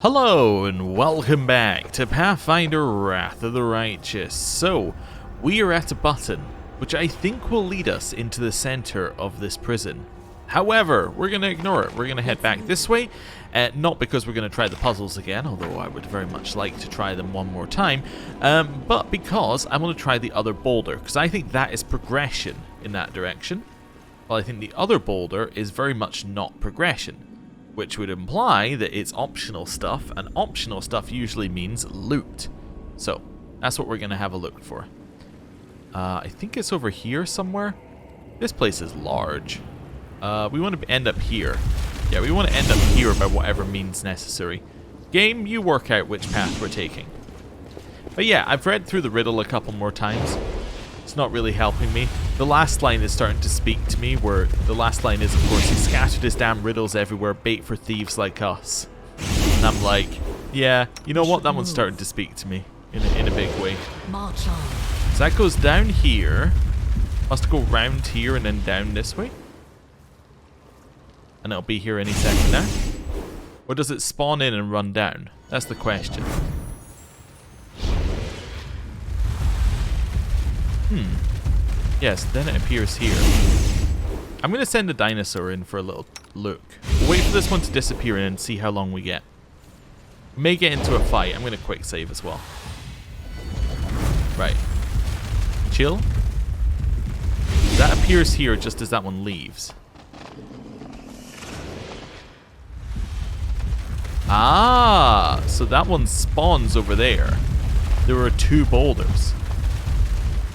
Hello and welcome back to Pathfinder Wrath of the Righteous. So, we are at a button, which I think will lead us into the center of this prison. However, we're going to ignore it. We're going to head back this way, not because we're going to try the puzzles again, although I would very much like to try them one more time, but because I want to try the other boulder, because I think that is progression in that direction, while I think the other boulder is very much not progression. Which would imply that it's optional stuff, and optional stuff usually means loot. So, that's what we're going to have a look for. I think it's over here somewhere. This place is large. We want to end up here. Yeah, we want to end up here by whatever means necessary. Game, you work out which path we're taking. But yeah, I've read through the riddle a couple more times. It's not really helping me. The last line is starting to speak to me, where the last line is, of course, he scattered his damn riddles everywhere, bait for thieves like us. And I'm like, yeah, you know what? That one's starting to speak to me in a big way. March on. So that goes down here. Must go round here and then down this way. And it'll be here any second now. Or does it spawn in and run down? That's the question. Yes, then it appears here. I'm going to send a dinosaur in for a little look. We'll wait for this one to disappear and see how long we get. We may get into a fight. I'm going to quick save as well. Right. Chill. That appears here just as that one leaves. Ah, so that one spawns over there. There were two boulders.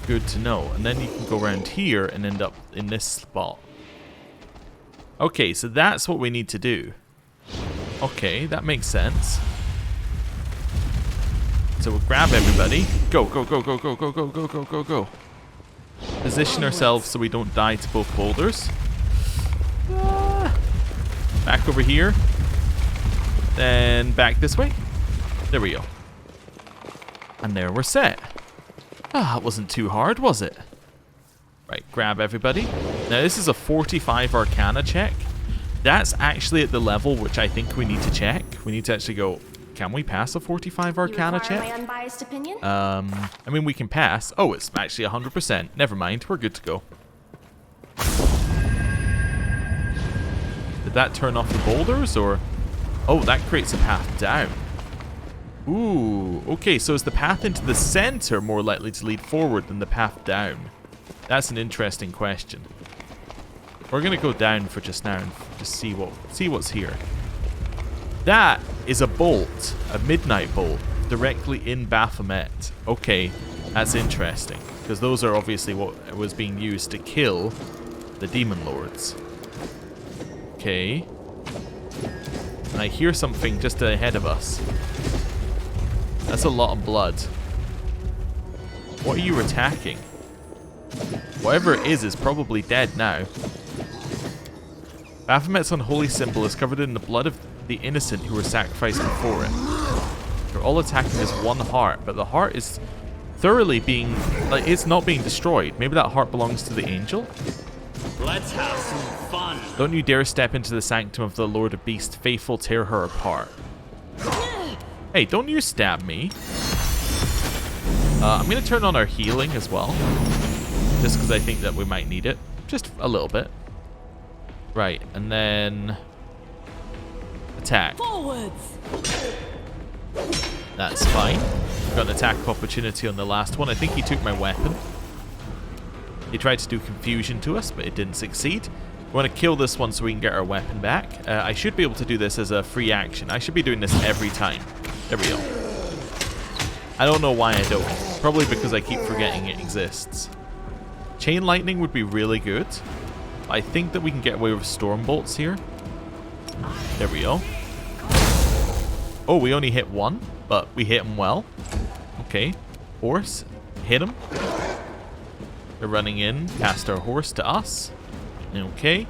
Good to know. And then you can go around here and end up in this spot. Okay, so that's what we need to do. Okay, that makes sense. So we'll grab everybody. Go, go, go, go, go, go, go, go, go, go, go. Position ourselves so we don't die to both boulders. Back over here. Then back this way. There we go. And there we're set. Ah, it wasn't too hard, was it? Right, grab everybody. Now, this is a 45 Arcana check. That's actually at the level which I think we need to check. We need to actually go, can we pass a 45 Arcana check? My unbiased opinion? I mean, we can pass. Oh, it's actually 100%. Never mind, we're good to go. Did that turn off the boulders, or? Oh, that creates a path down. Ooh, okay, so is the path into the center more likely to lead forward than the path down? That's an interesting question. We're gonna go down for just now and just see what's here. That is a bolt, a midnight bolt, directly in Baphomet. Okay, that's interesting, because those are obviously what was being used to kill the demon lords. Okay. And I hear something just ahead of us. That's a lot of blood. What are you attacking? Whatever it is probably dead now. Baphomet's unholy symbol is covered in the blood of the innocent who were sacrificed before it. They're all attacking as one heart, but the heart is thoroughly being... like, it's not being destroyed. Maybe that heart belongs to the angel? Let's have some fun. Don't you dare step into the sanctum of the Lord of Beast. Faithful, tear her apart. Hey, don't you stab me. I'm going to turn on our healing as well. Just because I think that we might need it. Just a little bit. Right, and then... attack. Forwards. That's fine. Got an attack opportunity on the last one. I think he took my weapon. He tried to do confusion to us, but it didn't succeed. We want to kill this one so we can get our weapon back. I should be able to do this as a free action. I should be doing this every time. There we go. I don't know why I don't. Probably because I keep forgetting it exists. Chain lightning would be really good. I think that we can get away with storm bolts here. There we go. Oh, we only hit one, but we hit him well. Okay. Horse. Hit him. They're running in past our horse to us. Okay.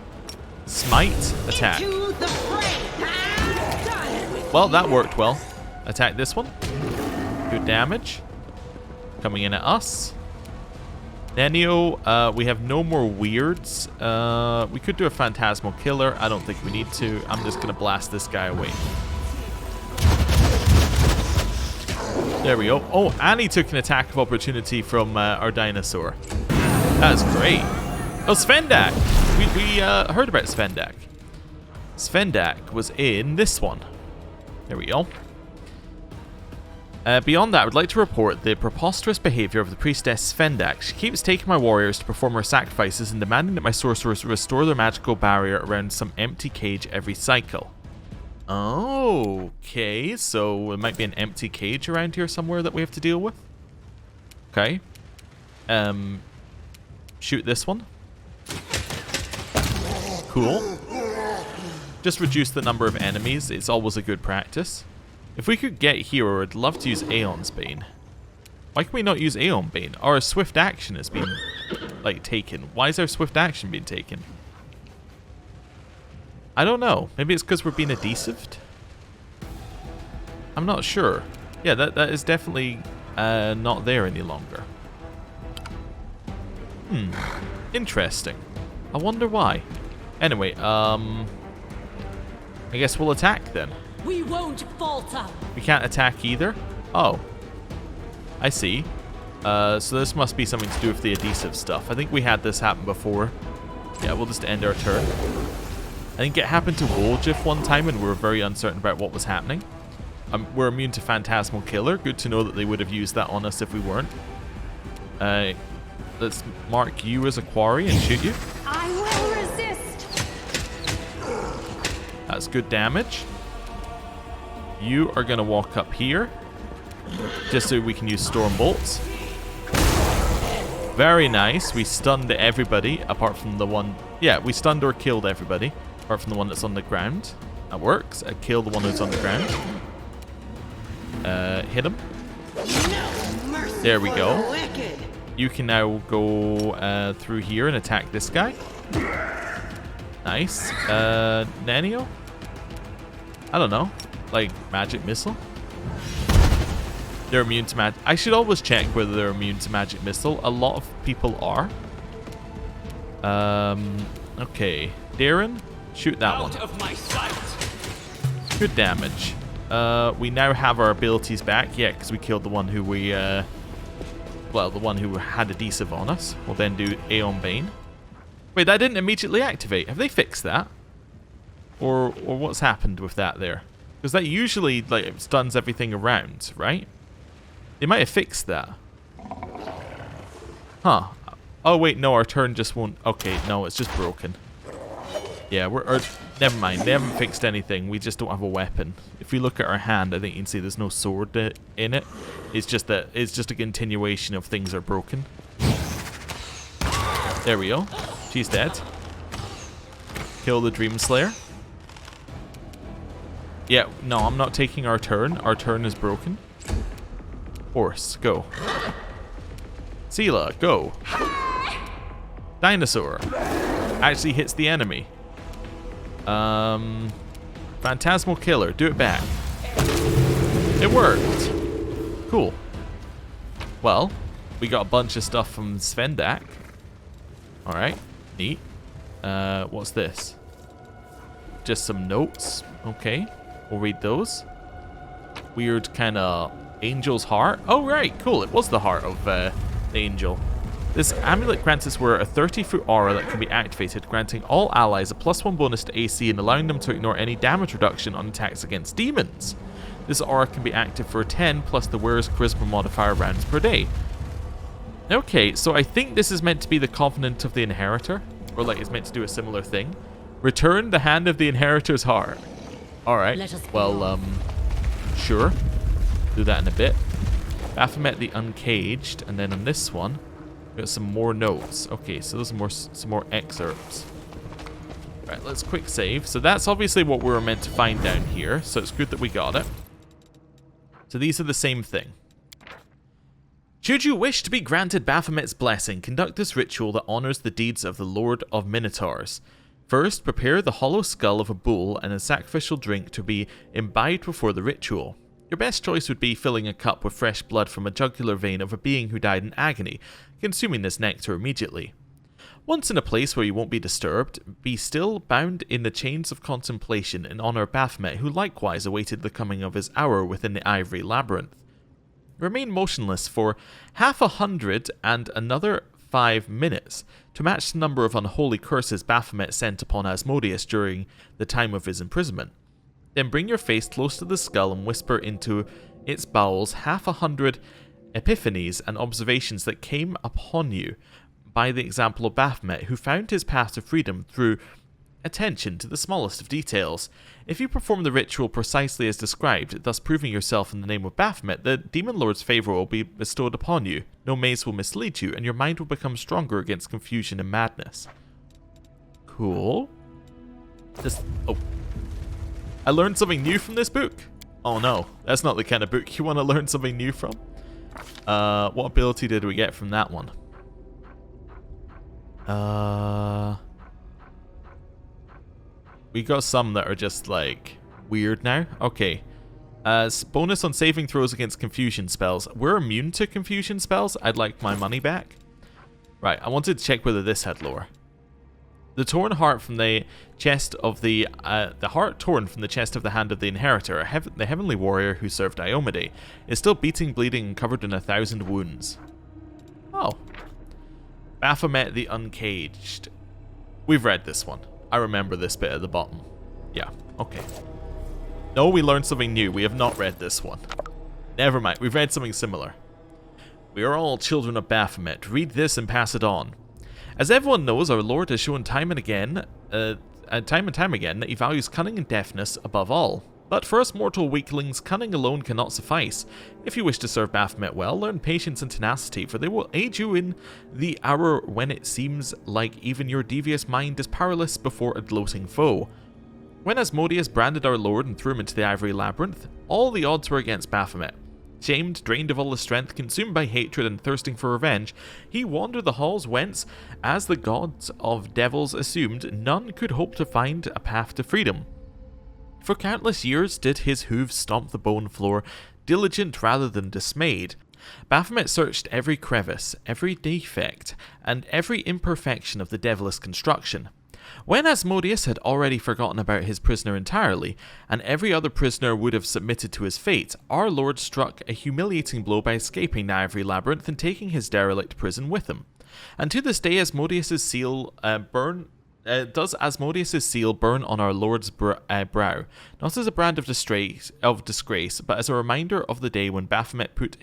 Smite. Attack. Well, that worked well. Attack this one. Good damage. Coming in at us. Nenio, we have no more weirds. We could do a phantasmal killer. I don't think we need to. I'm just going to blast this guy away. There we go. Oh, and he took an attack of opportunity from our dinosaur. That's great. Oh, Svendak! We heard about Svendak. Svendak was in this one. There we go. Beyond that, I would like to report the preposterous behavior of the priestess Svendak. She keeps taking my warriors to perform her sacrifices and demanding that my sorcerers restore their magical barrier around some empty cage every cycle. Okay, so it might be an empty cage around here somewhere that we have to deal with. Okay. Shoot this one. Cool. Just reduce the number of enemies. It's always a good practice. If we could get here, I'd love to use Aeon's Bane. Why can we not use Aeon Bane? Our swift action has been, like, taken. Why is our swift action being taken? I don't know. Maybe it's because we're being adhesived? I'm not sure. Yeah, that is definitely not there any longer. Interesting. I wonder why. Anyway, I guess we'll attack then. We won't falter. We can't attack either? Oh. I see. So this must be something to do with the adhesive stuff. I think we had this happen before. Yeah, we'll just end our turn. I think it happened to Woljif one time and we were very uncertain about what was happening. We're immune to Phantasmal Killer. Good to know that they would have used that on us if we weren't. Let's mark you as a quarry and shoot you. I will resist. That's good damage. You are going to walk up here. Just so we can use Storm Bolts. Very nice. We stunned everybody apart from the one... Yeah, we stunned or killed everybody apart from the one that's on the ground. That works. Kill the one who's on the ground. Hit him. There we go. You can now go through here and attack this guy. Nice. Nanio? I don't know. Like, magic missile? They're immune to magic. I should always check whether they're immune to magic missile. A lot of people are. Okay. Darren, shoot that one. Out of my sight. Good damage. We now have our abilities back. Yeah, because we killed the one who we... well, the one who had adhesive on us. We'll then do Aeon Bane. Wait, that didn't immediately activate. Have they fixed that? Or what's happened with that there? Because that usually, like, stuns everything around, right? They might have fixed that. Huh. Oh, wait, no, our turn just won't... Okay, no, it's just broken. Yeah, never mind. They haven't fixed anything. We just don't have a weapon. If we look at our hand, I think you can see there's no sword in it. It's just that it's just a continuation of things are broken. There we go. She's dead. Kill the Dream Slayer. Yeah, no, I'm not taking our turn. Our turn is broken. Horse, go. Sela, go. Dinosaur. Actually hits the enemy. Phantasmal Killer, do it back. It worked. Cool. Well, we got a bunch of stuff from Svendak. Alright, neat. What's this? Just some notes. Okay, we'll read those. Weird kind of angel's heart. Oh, right, cool. It was the heart of the angel. This amulet grants its wearer a 30-foot aura that can be activated, granting all allies a +1 bonus to AC and allowing them to ignore any damage reduction on attacks against demons. This aura can be active for 10 plus the wearer's charisma modifier rounds per day. Okay, so I think this is meant to be the Covenant of the Inheritor, or like it's meant to do a similar thing. Return the hand of the Inheritor's heart. Alright, well, sure. Do that in a bit. Baphomet the Uncaged, and then on this one, we got some more notes. Okay, so there's some more excerpts. Right, let's quick save. So that's obviously what we were meant to find down here, so it's good that we got it. So these are the same thing. Should you wish to be granted Baphomet's blessing, conduct this ritual that honors the deeds of the Lord of Minotaurs. First, prepare the hollow skull of a bull and a sacrificial drink to be imbibed before the ritual. Your best choice would be filling a cup with fresh blood from a jugular vein of a being who died in agony, consuming this nectar immediately. Once in a place where you won't be disturbed, be still bound in the chains of contemplation in honor of Baphomet, who likewise awaited the coming of his hour within the ivory labyrinth. Remain motionless for 100 and another 5 minutes to match the number of unholy curses Baphomet sent upon Asmodeus during the time of his imprisonment. Then bring your face close to the skull and whisper into its bowels 100 epiphanies and observations that came upon you by the example of Baphomet, who found his path to freedom through attention to the smallest of details. If you perform the ritual precisely as described, thus proving yourself in the name of Baphomet, the Demon Lord's favour will be bestowed upon you. No maze will mislead you, and your mind will become stronger against confusion and madness. Cool. Oh. I learned something new from this book? Oh no, that's not the kind of book you want to learn something new from. What ability did we get from that one? We got some that are just, like, weird now. Okay. Bonus on saving throws against confusion spells. We're immune to confusion spells. I'd like my money back. Right, I wanted to check whether this had lore. The torn heart from the chest of the heart torn from the chest of the hand of the inheritor, the heavenly warrior who served Diomede, is still beating, bleeding, and covered in 1,000 wounds. Oh. Baphomet the Uncaged. We've read this one. I remember this bit at the bottom. Yeah, okay. No, we learned something new. We have not read this one. Never mind, we've read something similar. We are all children of Baphomet. Read this and pass it on. As everyone knows, our Lord has shown time and time again that he values cunning and deftness above all. But for us mortal weaklings, cunning alone cannot suffice. If you wish to serve Baphomet well, learn patience and tenacity, for they will aid you in the hour when it seems like even your devious mind is powerless before a gloating foe. When Asmodeus branded our Lord and threw him into the ivory labyrinth, all the odds were against Baphomet. Shamed, drained of all his strength, consumed by hatred and thirsting for revenge, he wandered the halls whence, as the gods of devils assumed, none could hope to find a path to freedom. For countless years did his hooves stomp the bone floor, diligent rather than dismayed. Baphomet searched every crevice, every defect, and every imperfection of the devilish construction. When Asmodeus had already forgotten about his prisoner entirely, and every other prisoner would have submitted to his fate, our Lord struck a humiliating blow by escaping the ivory labyrinth and taking his derelict prison with him. And to this day, Asmodeus' seal does Asmodeus' seal burn on our Lord's brow, not as a brand of disgrace, but as a reminder of the day when Baphomet put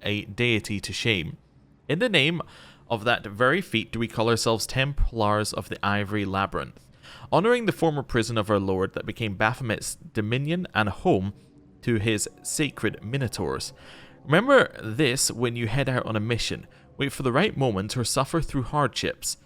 a deity to shame. In the name of that very feat do we call ourselves Templars of the Ivory Labyrinth, honouring the former prison of our Lord that became Baphomet's dominion and home to his sacred minotaurs. Remember this when you head out on a mission. Wait for the right moment or suffer through hardships.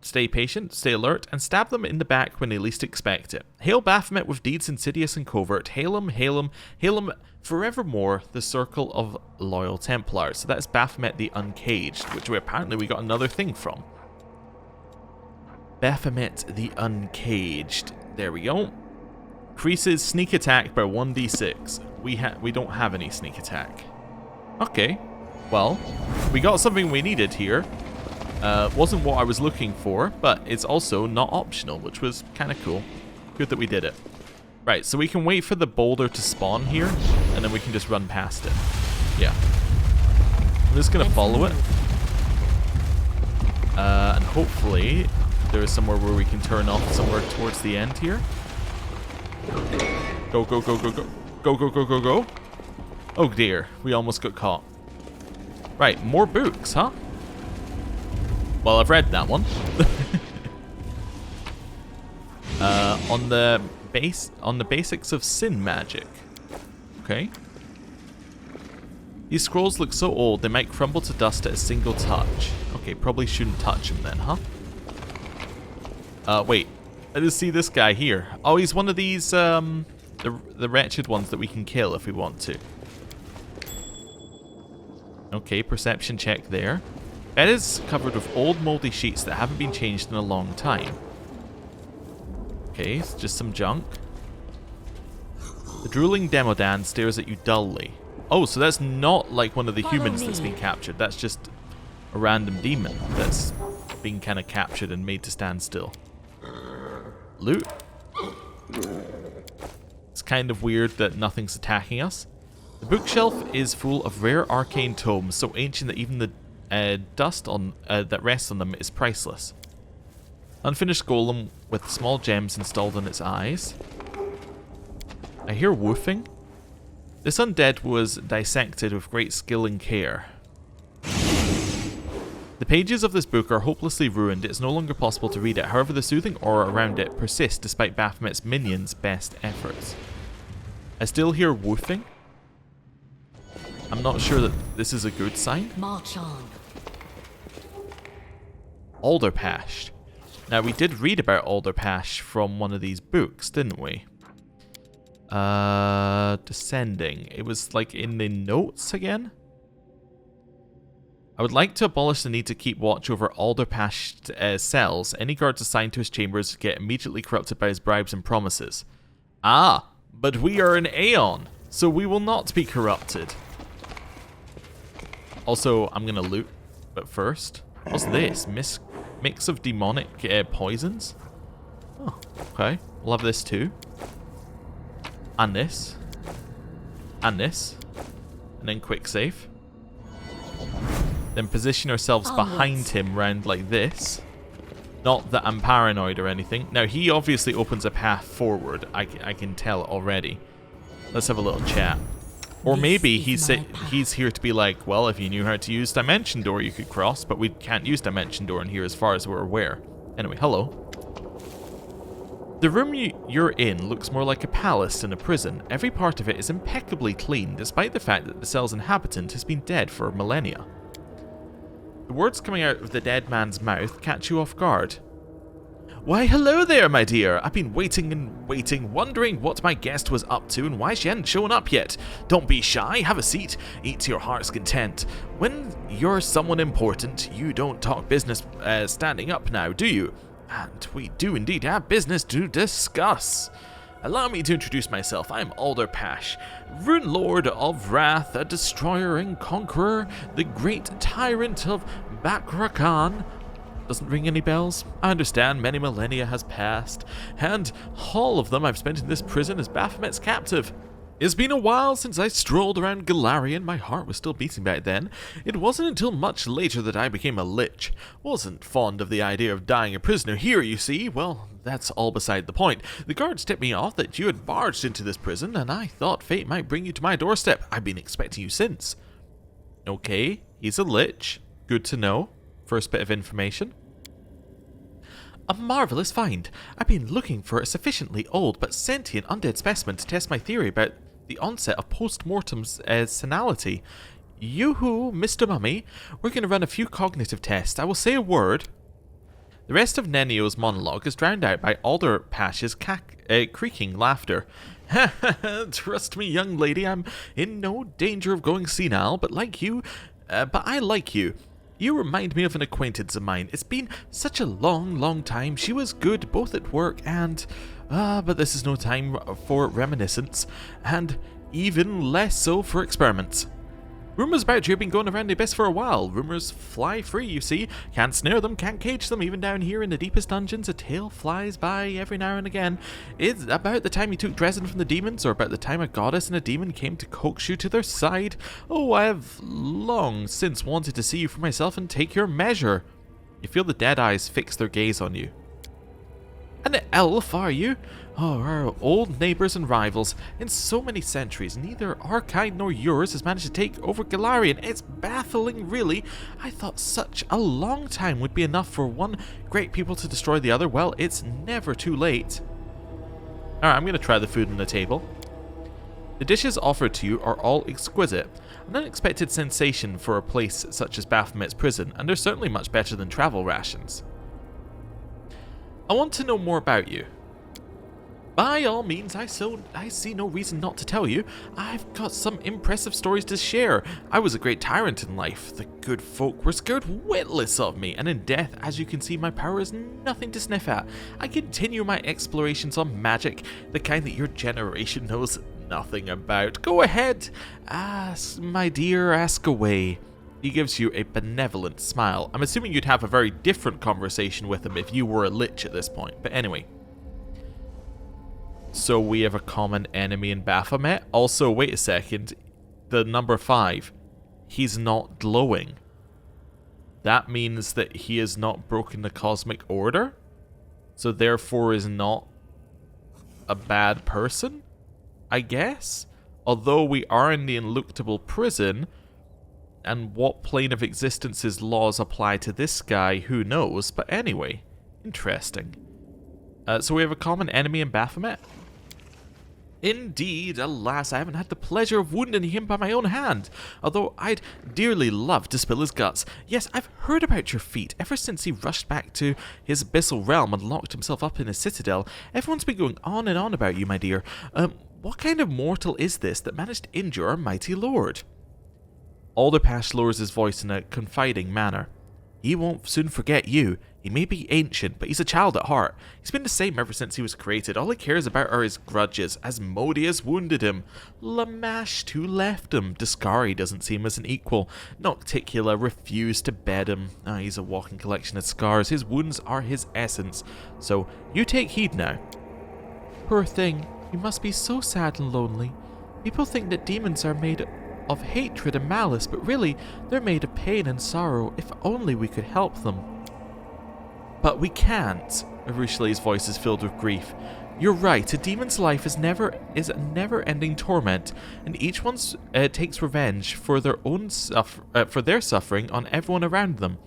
Stay patient, stay alert, and stab them in the back when they least expect it. Hail Baphomet with deeds insidious and covert. Hail him, hail him, hail him forevermore, the circle of loyal Templars. So that's Baphomet the Uncaged, which we got another thing from. Baphomet the Uncaged. There we go. Increases sneak attack by 1d6. We don't have any sneak attack. Okay. Well, we got something we needed here. Wasn't what I was looking for, but it's also not optional, which was kind of cool. Good that we did it. Right, so we can wait for the boulder to spawn here, and then we can just run past it. Yeah. I'm just going to follow it. And hopefully there is somewhere where we can turn off somewhere towards the end here. Go, go, go, go, go. Go, go, go, go, go. Oh dear, we almost got caught. Right, more books, huh? Well, I've read that one. On the basics of sin magic. Okay. These scrolls look so old they might crumble to dust at a single touch. Okay, probably shouldn't touch them then, huh? Wait. I just see this guy here. Oh, he's one of these, the wretched ones that we can kill if we want to. Okay, perception check there. Bed is covered with old moldy sheets that haven't been changed in a long time. Okay, it's just some junk. The drooling Demodan stares at you dully. Oh, so that's not like one of the humans that's been captured. That's just a random demon that's been kind of captured and made to stand still. Loot. It's kind of weird that nothing's attacking us. The bookshelf is full of rare arcane tomes, so ancient that even the dust on that rests on them is priceless. Unfinished golem with small gems installed in its eyes. I hear woofing. This undead was dissected with great skill and care. The pages of this book are hopelessly ruined. It's no longer possible to read it. However, the soothing aura around it persists despite Baphomet's minions' best efforts. I still hear woofing. I'm not sure that this is a good sign. March on. Alderpash. Now, we did read about Alderpash from one of these books, didn't we? Descending. It was like in the notes again? I would like to abolish the need to keep watch over Alderpash cells. Any guards assigned to his chambers get immediately corrupted by his bribes and promises. Ah, but we are an Aeon, so we will not be corrupted. Also, I'm going to loot, but first, what's this? Mix of demonic poisons? Oh, okay. We'll have this too. And this. And this. And then quick save. Then position ourselves behind him round like this. Not that I'm paranoid or anything. Now, he obviously opens a path forward. I can tell already. Let's have a little chat. Or maybe he's here to be like, well, if you knew how to use Dimension Door, you could cross, but we can't use Dimension Door in here as far as we're aware. Anyway, hello. The room you're in looks more like a palace than a prison. Every part of it is impeccably clean, despite the fact that the cell's inhabitant has been dead for millennia. The words coming out of the dead man's mouth catch you off guard. Why, hello there, my dear. I've been waiting and waiting, wondering what my guest was up to and why she hadn't shown up yet. Don't be shy, have a seat, eat to your heart's content. When you're someone important, you don't talk business standing up now, do you? And we do indeed have business to discuss. Allow me to introduce myself. I'm Alderpash, Rune Lord of Wrath, a destroyer and conqueror, the great tyrant of Bakrakan. Doesn't ring any bells? I understand many millennia has passed, and all of them I've spent in this prison as Baphomet's captive. It's been a while since I strolled around Golarion. My heart was still beating back then. It wasn't until much later that I became a lich. Wasn't fond of the idea of dying a prisoner here, you see. Well, that's all beside the point. The guards tipped me off that you had barged into this prison, and I thought fate might bring you to my doorstep. I've been expecting you since. Okay, he's a lich. Good to know. First bit of information. A marvellous find. I've been looking for a sufficiently old but sentient undead specimen to test my theory about the onset of post-mortem's senility. Yoo-hoo, Mr. Mummy. We're going to run a few cognitive tests. I will say a word. The rest of Nenio's monologue is drowned out by Alderpash's creaking laughter. Ha ha ha, trust me, young lady, I'm in no danger of going senile, but I like you. You remind me of an acquaintance of mine. It's been such a long time. She was good both at work and... but this is no time for reminiscence, and even less so for experiments. Rumours about you have been going around the abyss for a while. Rumours fly free, you see. Can't snare them, can't cage them. Even down here in the deepest dungeons, a tale flies by every now and again. It's about the time you took Dresden from the demons, or about the time a goddess and a demon came to coax you to their side. Oh, I have long since wanted to see you for myself and take your measure. You feel the dead eyes fix their gaze on you. An elf, are you? Oh, our old neighbours and rivals. In so many centuries, neither our kind nor yours has managed to take over Golarion. It's baffling, really. I thought such a long time would be enough for one great people to destroy the other. Well, it's never too late. Alright, I'm going to try the food on the table. The dishes offered to you are all exquisite. An unexpected sensation for a place such as Baphomet's prison, and they're certainly much better than travel rations. I want to know more about you. By all means, I see no reason not to tell you. I've got some impressive stories to share. I was a great tyrant in life. The good folk were scared witless of me, and in death, as you can see, my power is nothing to sniff at. I continue my explorations on magic, the kind that your generation knows nothing about. Go ahead. Ask, my dear, ask away. He gives you a benevolent smile. I'm assuming you'd have a very different conversation with him if you were a lich at this point. But anyway. So we have a common enemy in Baphomet. Also, wait a second. the number 5, he's not glowing. That means that he has not broken the cosmic order, so therefore is not a bad person, I guess? Although we are in the ineluctable prison, and what plane of existence's laws apply to this guy, who knows? But anyway, interesting. So we have a common enemy in Baphomet? Indeed, alas, I haven't had the pleasure of wounding him by my own hand, although I'd dearly love to spill his guts. Yes, I've heard about your feat. Ever since he rushed back to his abyssal realm and locked himself up in his citadel, everyone's been going on and on about you, my dear. What kind of mortal is this that managed to injure our mighty lord? Alderpash lowers his voice in a confiding manner. He won't soon forget you. He may be ancient, but he's a child at heart. He's been the same ever since he was created. All he cares about are his grudges. Asmodeus wounded him. Lamash too left him. Deskari doesn't see him as an equal. Nocticula refused to bed him. He's a walking collection of scars. His wounds are his essence. So, you take heed now. Poor thing. You must be so sad and lonely. People think that demons are made of hatred and malice, but really, they're made of pain and sorrow. If only we could help them. But we can't. Arushlei's voice is filled with grief. You're right, a demon's life is a never-ending torment, and each one takes revenge for their own for their suffering on everyone around them.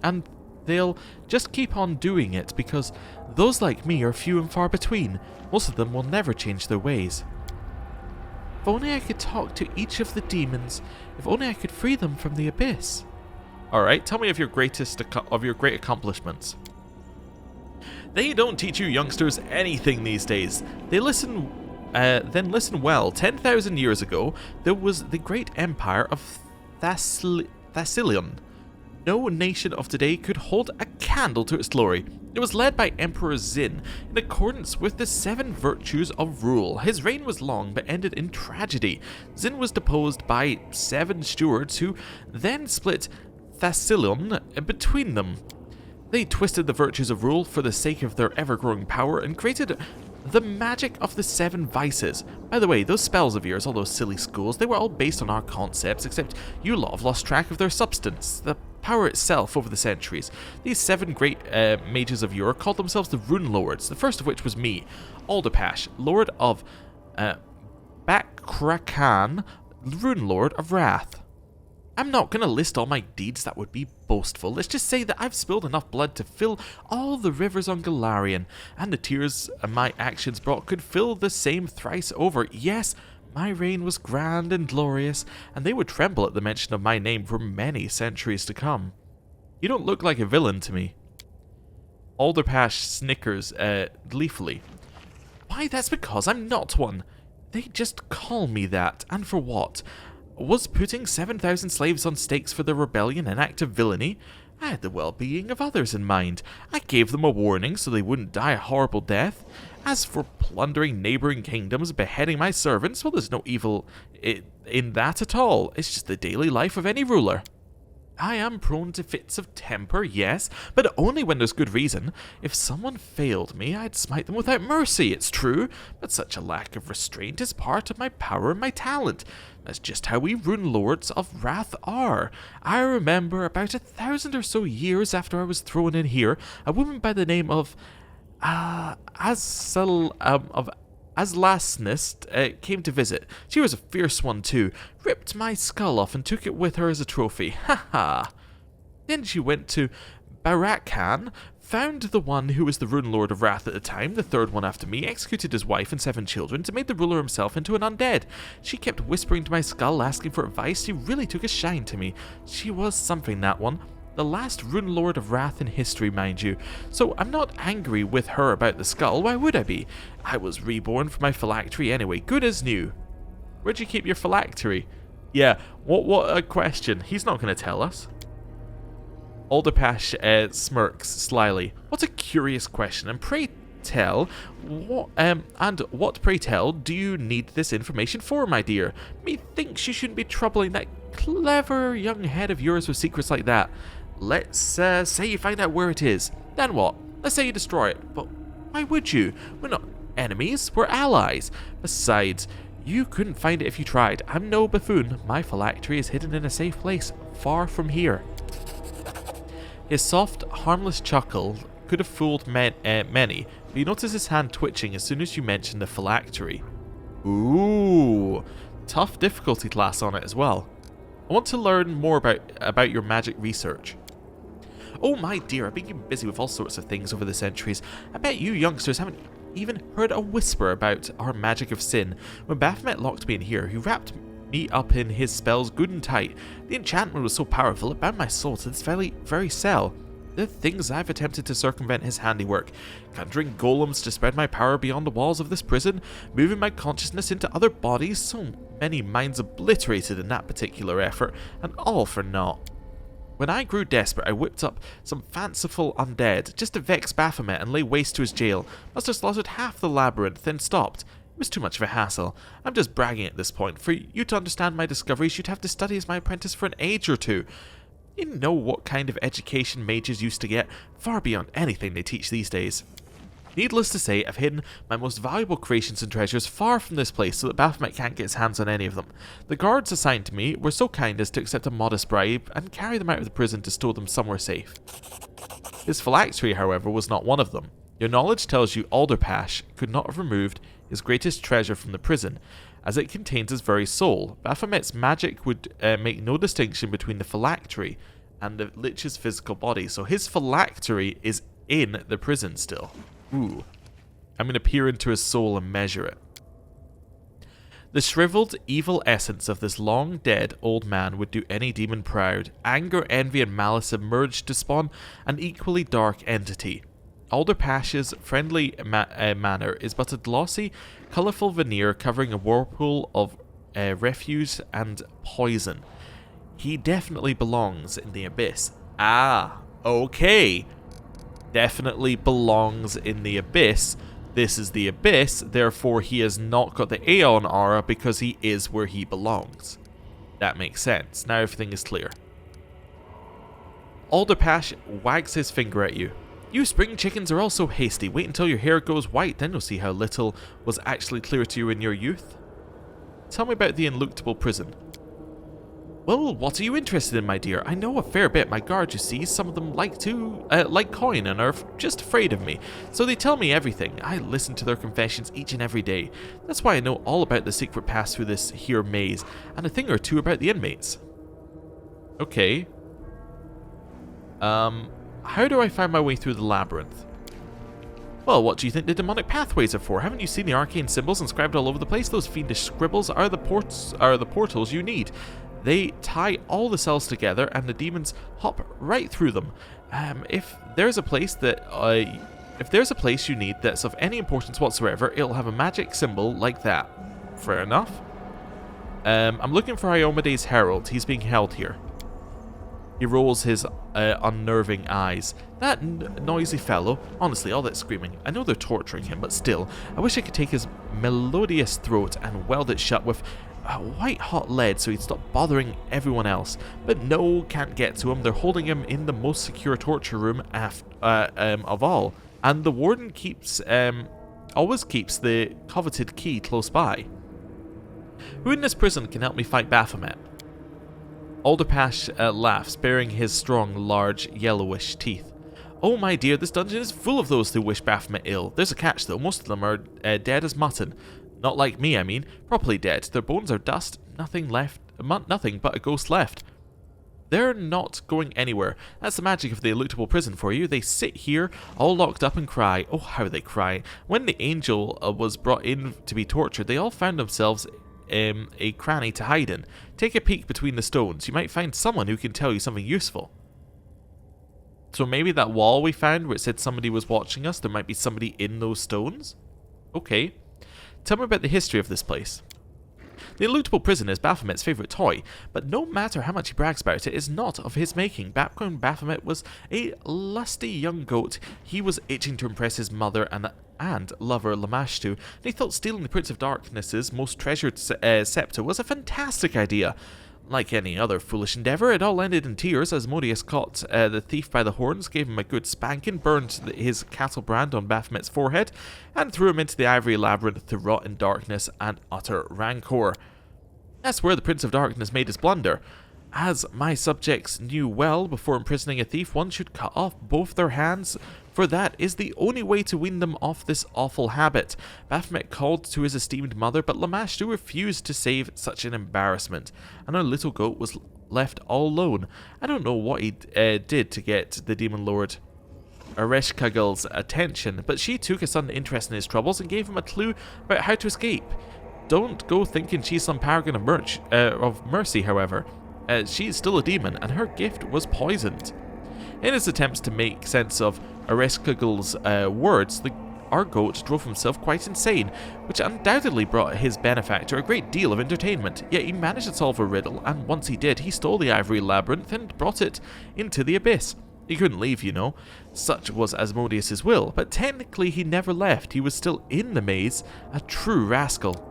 And they'll just keep on doing it because those like me are few and far between. Most of them will never change their ways. If only I could talk to each of the demons. If only I could free them from the abyss. Alright, tell me of your great accomplishments. They don't teach you youngsters anything these days. Then listen well. 10,000 years ago, there was the great empire of Thessalion. No nation of today could hold a candle to its glory. It was led by Emperor Zin in accordance with the 7 virtues of rule. His reign was long but ended in tragedy. Zin was deposed by 7 stewards who then split Thessalion between them. They twisted the virtues of rule for the sake of their ever-growing power and created the magic of the 7 vices. By the way, those spells of yours, all those silly schools, they were all based on our concepts, except you lot have lost track of their substance, the power itself over the centuries. These 7 great mages of yore called themselves the Rune Lords, the first of which was me, Alderpash, Lord of Bakrakan, Rune Lord of Wrath. I'm not going to list all my deeds, that would be boastful. Let's just say that I've spilled enough blood to fill all the rivers on Golarion, and the tears my actions brought could fill the same thrice over. Yes, my reign was grand and glorious, and they would tremble at the mention of my name for many centuries to come. You don't look like a villain to me. Alderpash snickers gleefully. Why, that's because I'm not one. They just call me that, and for what? Was putting 7,000 slaves on stakes for the rebellion an act of villainy? I had the well-being of others in mind. I gave them a warning so they wouldn't die a horrible death. As for plundering neighbouring kingdoms, beheading my servants, well, there's no evil in that at all. It's just the daily life of any ruler. I am prone to fits of temper, yes, but only when there's good reason. If someone failed me, I'd smite them without mercy, it's true, but such a lack of restraint is part of my power and my talent. That's just how we Rune Lords of Wrath are. I remember about 1,000 or so years after I was thrown in here, a woman by the name of Aslasnist came to visit. She was a fierce one too, ripped my skull off and took it with her as a trophy. Ha ha! Then she went to Barakhan, found the one who was the Rune Lord of Wrath at the time, the 3rd one after me, executed his wife and 7 children, to make the ruler himself into an undead. She kept whispering to my skull, asking for advice. She really took a shine to me. She was something, that one. The last Rune Lord of Wrath in history, mind you. So I'm not angry with her about the skull, why would I be? I was reborn from my phylactery anyway, good as new. Where'd you keep your phylactery? Yeah, what a question. He's not going to tell us. Alderpash smirks slyly. What a curious question, and pray tell, what pray tell do you need this information for, my dear? Methinks you shouldn't be troubling that clever young head of yours with secrets like that. Let's say you find out where it is. Then what? Let's say you destroy it. But why would you? We're not enemies, we're allies. Besides, You couldn't find it if you tried. I'm no buffoon. My phylactery is hidden in a safe place, far from here. His soft, harmless chuckle could have fooled many, but you notice his hand twitching as soon as you mention the phylactery. Ooh, tough difficulty class on it as well. I want to learn more about your magic research. Oh my dear, I've been keeping busy with all sorts of things over the centuries. I bet you youngsters haven't even heard a whisper about our magic of sin. When Baphomet locked me in here, he wrapped me up in his spells good and tight. The enchantment was so powerful it bound my soul to this very cell. The things I've attempted to circumvent his handiwork, conjuring golems to spread my power beyond the walls of this prison, moving my consciousness into other bodies, so many minds obliterated in that particular effort, and all for naught. When I grew desperate, I whipped up some fanciful undead, just to vex Baphomet and lay waste to his jail. Must have slaughtered half the labyrinth, then stopped. It was too much of a hassle. I'm just bragging at this point. For you to understand my discoveries, you'd have to study as my apprentice for an age or two. You know what kind of education mages used to get, far beyond anything they teach these days. Needless to say, I've hidden my most valuable creations and treasures far from this place so that Baphomet can't get his hands on any of them. The guards assigned to me were so kind as to accept a modest bribe and carry them out of the prison to store them somewhere safe. His phylactery, however, was not one of them. Your knowledge tells you Alderpash could not have removed his greatest treasure from the prison, as it contains his very soul. Baphomet's magic would make no distinction between the phylactery and the lich's physical body, so his phylactery is in the prison still. Ooh. I'm going to peer into his soul and measure it. The shriveled, evil essence of this long-dead old man would do any demon proud. Anger, envy, and malice have merged to spawn an equally dark entity. Alderpash's friendly manner is but a glossy, colourful veneer covering a whirlpool of refuse and poison. He definitely belongs in the abyss. Ah, okay. Definitely belongs in the abyss. This is the abyss, therefore he has not got the Aeon aura because he is where he belongs. That makes sense. Now everything is clear. Alderpash wags his finger at you. You spring chickens are all so hasty. Wait until your hair goes white, then you'll see how little was actually clear to you in your youth. Tell me about the ineluctable prison. Well, what are you interested in, my dear? I know a fair bit. My guards, you see, some of them like coin and are just afraid of me. So they tell me everything. I listen to their confessions each and every day. That's why I know all about the secret pass through this here maze, and a thing or two about the inmates. Okay. How do I find my way through the labyrinth? Well, what do you think the demonic pathways are for? Haven't you seen the arcane symbols inscribed all over the place? Those fiendish scribbles are the portals you need. They tie all the cells together, and the demons hop right through them. If there's a place you need that's of any importance whatsoever, it'll have a magic symbol like that. Fair enough. I'm looking for Iomede's herald. He's being held here. He rolls his unnerving eyes. That noisy fellow. Honestly, all that screaming. I know they're torturing him, but still, I wish I could take his melodious throat and weld it shut with white-hot lead so he'd stop bothering everyone else. But no, can't get to him. They're holding him in the most secure torture room of all. And the warden always keeps the coveted key close by. Who in this prison can help me fight Baphomet? Alderpash laughs, baring his strong, large, yellowish teeth. Oh my dear, this dungeon is full of those who wish Baphomet ill. There's a catch though, most of them are dead as mutton. Not like me, I mean, properly dead. Their bones are dust, nothing but a ghost left. They're not going anywhere. That's the magic of the ineluctable prison for you. They sit here, all locked up and cry. Oh, how they cry. When the angel was brought in to be tortured, they all found themselves a cranny to hide in. Take a peek between the stones. You might find someone who can tell you something useful. So maybe that wall we found where it said somebody was watching us, there might be somebody in those stones? Okay. Tell me about the history of this place. The ineluctable prison is Baphomet's favourite toy, but no matter how much he brags about it, is not of his making. Back when Baphomet was a lusty young goat, he was itching to impress his mother and lover Lamashtu, and he thought stealing the Prince of Darkness's most treasured scepter was a fantastic idea. Like any other foolish endeavour, it all ended in tears. Asmodeus caught the thief by the horns, gave him a good spanking, burned his cattle brand on Baphomet's forehead, and threw him into the ivory labyrinth to rot in darkness and utter rancour. That's where the Prince of Darkness made his blunder. As my subjects knew well, before imprisoning a thief, one should cut off both their hands, for that is the only way to wean them off this awful habit. Baphomet called to his esteemed mother, but Lamashtu refused to save such an embarrassment, and our little goat was left all alone. I don't know what he did to get the demon lord Ereshkigal's attention, but she took a sudden interest in his troubles and gave him a clue about how to escape. Don't go thinking she's some paragon of mercy, however. She is still a demon, and her gift was poisoned. In his attempts to make sense of Ereshkigal's words, our goat drove himself quite insane, which undoubtedly brought his benefactor a great deal of entertainment. Yet he managed to solve a riddle, and once he did, he stole the ivory labyrinth and brought it into the abyss. He couldn't leave, you know. Such was Asmodeus' will, but technically he never left. He was still in the maze, a true rascal.